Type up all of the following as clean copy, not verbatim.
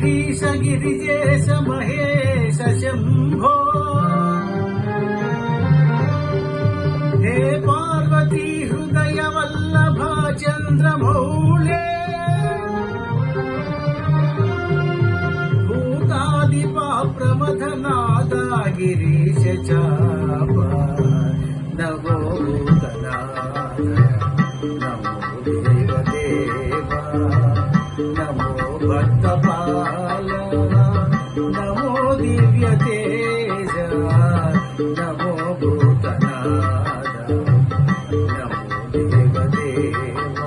గిరీశ గిరిజేశ మహేశ శంభో హే పార్వతీ హృదయ వల్లభ చంద్రమౌళే భూతాదిపా ప్రమథనాద గిరీశ చాప నమో భూతనాథ నమో దేవదేవ నమో భక్తపాల నమో దివ్య తేజ నమో భూతనాథ నమో దేవదేవ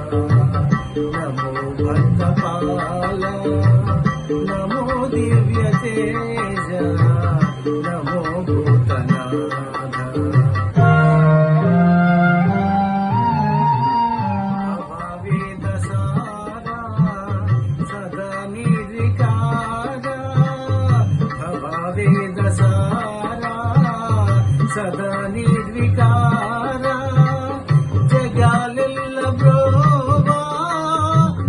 నమో భక్తపాల నమో దివ్య తేజ నమో భూతనాథ సదా నిర్వికార జగాలెల్ల బ్రోవా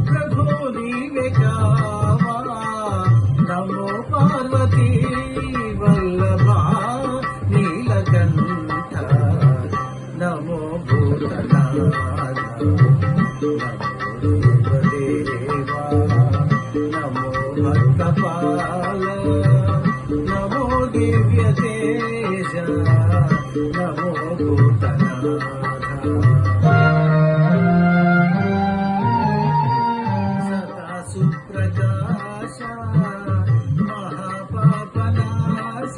ప్రభు నీవే కావా నమో పార్వతీ వల్లభ నీలకంఠ నమో భూతనాథ నమో దేవదేవా నమో భక్తపాల నమో దివ్య తేజ నమో భూతనాథ సదా సుప్రకాశ మహాపాపనాశ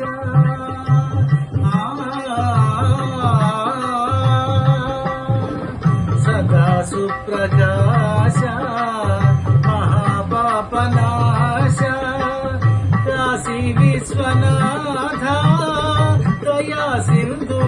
సదా సుప్రకాశ మహాపాపనాశ కాశీ విశ్వనాథ దయా సింధు